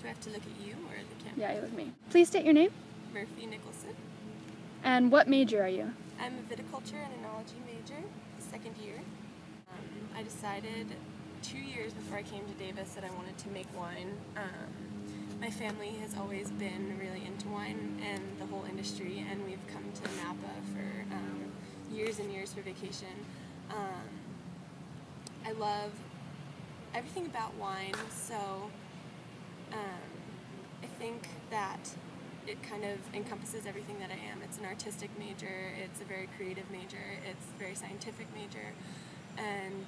I have to look at you or the camera? Yeah, you look at me. Please state your name. Murphy Nicholson. And what major are you? I'm a Viticulture and Enology major, second year. I decided 2 years before I came to Davis that I wanted to make wine. My family has always been really into wine and the whole industry, and we've come to Napa for years and years for vacation. I love everything about wine, so I think that it kind of encompasses everything that I am. It's an artistic major, it's a very creative major, it's a very scientific major, and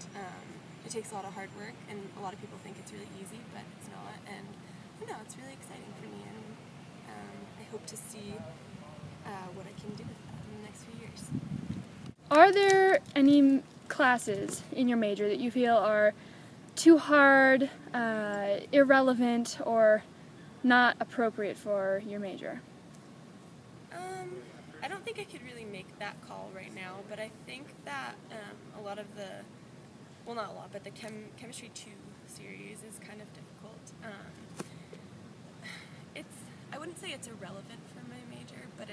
it takes a lot of hard work, and a lot of people think it's really easy, but it's not, and I don't know, it's really exciting for me, and I hope to see what I can do with that in the next few years. Are there any classes in your major that you feel are too hard, irrelevant, or not appropriate for your major? I don't think I could really make that call right now, but I think that a lot of the, well, not a lot, but the Chemistry 2 series is kind of difficult. I wouldn't say it's irrelevant for my major, but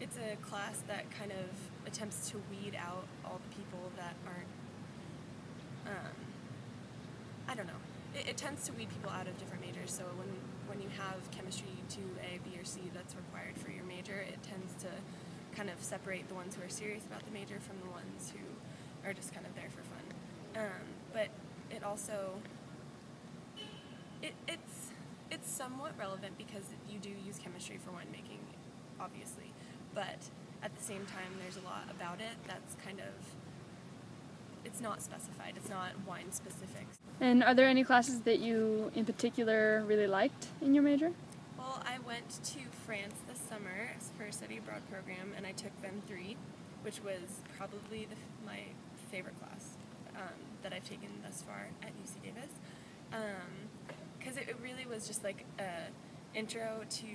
it's a class that kind of attempts to weed out all the people that aren't, I don't know. It tends to weed people out of different majors, so when you have Chemistry 2A, B, or C that's required for your major, it tends to kind of separate the ones who are serious about the major from the ones who are just kind of there for fun. But it also, it's somewhat relevant because you do use chemistry for winemaking, obviously, but at the same time there's a lot about it that's kind of, it's not specified, it's not wine specific. And are there any classes that you in particular really liked in your major? Well, I went to France this summer for a study abroad program, and I took Vin 3, which was probably my favorite class that I've taken thus far at UC Davis, because it really was just like an intro to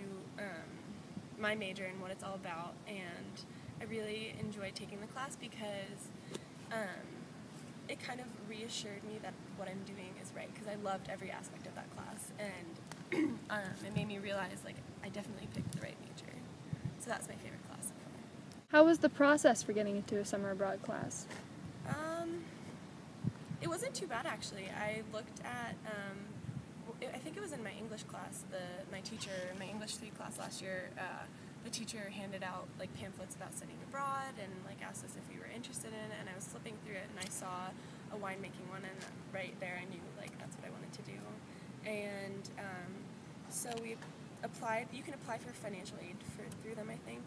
my major and what it's all about, and I really enjoyed taking the class because it kind of reassured me that what I'm doing is right, because I loved every aspect of that class, and it made me realize like I definitely picked the right major. So that's my favorite class so far. How was the process for getting into a summer abroad class? It wasn't too bad actually. I looked at, I think it was in my English class, my English 3 class last year, the teacher handed out like pamphlets about studying abroad and like asked us if we were interested in it, and I was flipping through it and I saw a winemaking one, and right there I knew like that's what I wanted to do. And so we applied. You can apply for financial aid through them, I think.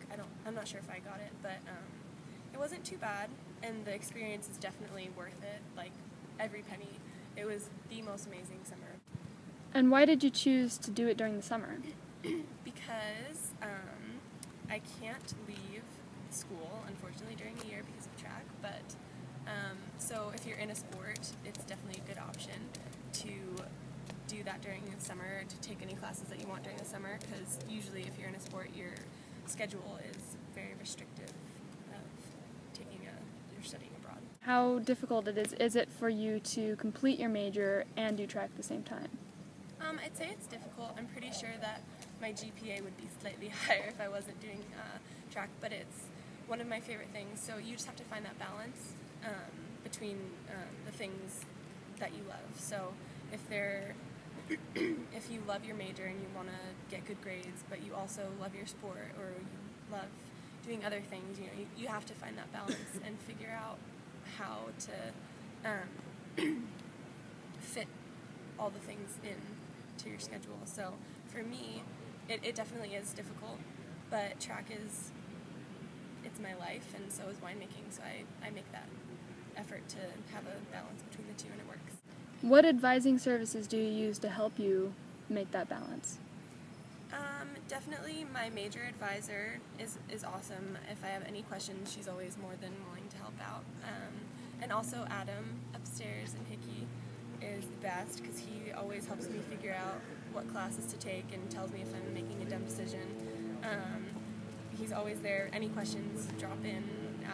I'm not sure if I got it, but it wasn't too bad, and the experience is definitely worth it, like every penny. It was the most amazing summer. And why did you choose to do it during the summer? Because I can't leave school, unfortunately, during the year because of track, but so if you're in a sport, it's definitely a good option to do that during the summer, to take any classes that you want during the summer, because usually if you're in a sport, your schedule is very restrictive of your studying abroad. How difficult is it for you to complete your major and do track at the same time? I'd say it's difficult. I'm pretty sure that my GPA would be slightly higher if I wasn't doing track, but it's one of my favorite things, so you just have to find that balance between the things that you love. So if you love your major and you want to get good grades, but you also love your sport or you love doing other things, you have to find that balance and figure out how to fit all the things in to your schedule. So for me, it definitely is difficult, but track it's my life, and so is winemaking, so I make that effort to have a balance between the two, and it works. What advising services do you use to help you make that balance? Definitely my major advisor is awesome. If I have any questions, she's always more than willing to help out. And also Adam upstairs in Hickey is the best, because he always helps me figure out what classes to take and tells me if I'm making a dumb decision. He's always there. Any questions, drop in,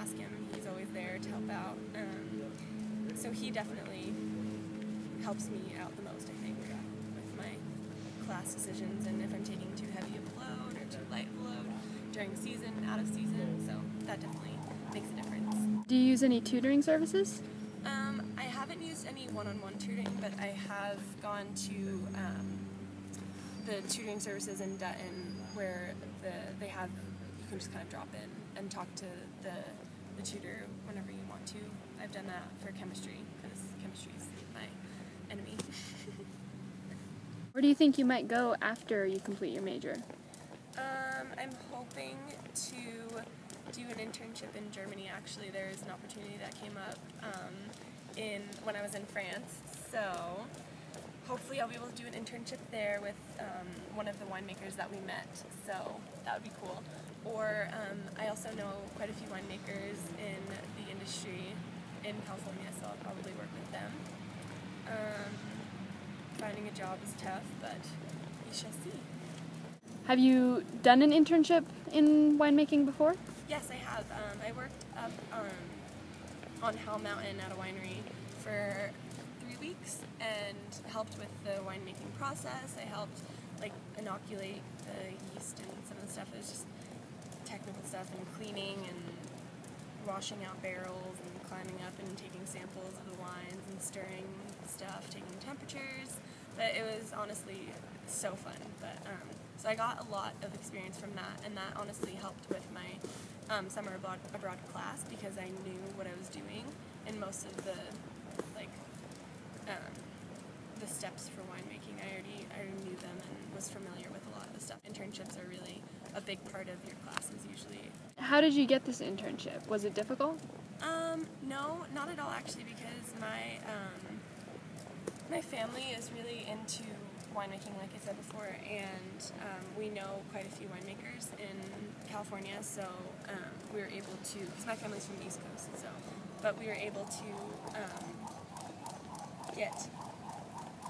ask him. He's always there to help out. So he definitely helps me out the most, I think, with my class decisions and if I'm taking too heavy of a load or too light of a load during season, out of season, so that definitely makes a difference. Do you use any tutoring services? I haven't used any one-on-one tutoring, but I have gone to the tutoring services in Dutton where they have, you can just kind of drop in and talk to the tutor whenever you want to. I've done that for chemistry because chemistry is my enemy. Where do you think you might go after you complete your major? I'm hoping to do an internship in Germany. Actually, there's an opportunity that came up when I was in France, so hopefully I'll be able to do an internship there with one of the winemakers that we met, so that would be cool. Or I also know quite a few winemakers in the industry in California, so I'll probably work with them. Finding a job is tough, but we shall see. Have you done an internship in winemaking before? Yes, I have. I worked up on Hell Mountain at a winery for 3 weeks and helped with the winemaking process. I helped inoculate the yeast and some of the stuff. It was just technical stuff and cleaning and washing out barrels and climbing up and taking samples of the wines and stirring stuff, taking temperatures. But it was honestly so fun. But so I got a lot of experience from that, and that honestly helped with my summer abroad class because I knew what I was doing in most of the steps for winemaking. I already knew them and was familiar with a lot of the stuff. Internships are really a big part of your classes usually. How did you get this internship? Was it difficult? No, not at all actually, because my family is really into winemaking, like I said before, and we know quite a few winemakers in California, so we were able to, because my family's from the East Coast, but we were able to get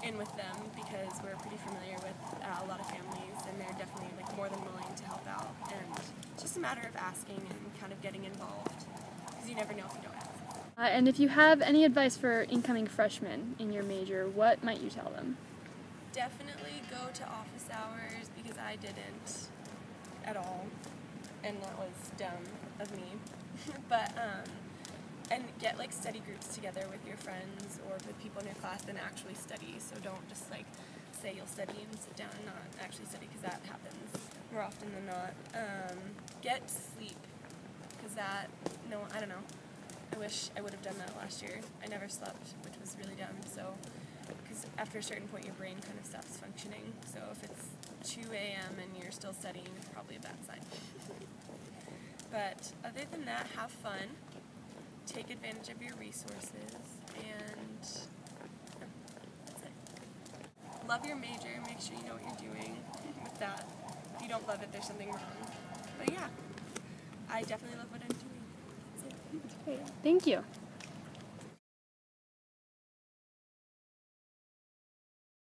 in with them because we're pretty familiar with a lot of families, and they're definitely more than willing to help out, and it's just a matter of asking and kind of getting involved, because you never know if you don't ask. And if you have any advice for incoming freshmen in your major, what might you tell them? Definitely go to office hours, because I didn't at all, and that was dumb of me. But and get study groups together with your friends or with people in your class and actually study. So don't just say you'll study and sit down and not actually study, because that happens more often than not. Get sleep, because I don't know. I wish I would have done that last year. I never slept, which was really dumb. So, because after a certain point, your brain kind of stops functioning. So if it's 2 a.m. and you're still studying, it's probably a bad sign. But other than that, have fun. Take advantage of your resources, and that's it. Love your major. Make sure you know what you're doing with that. If you don't love it, there's something wrong. But yeah, I definitely love what I'm doing. That's it. Great. Thank you.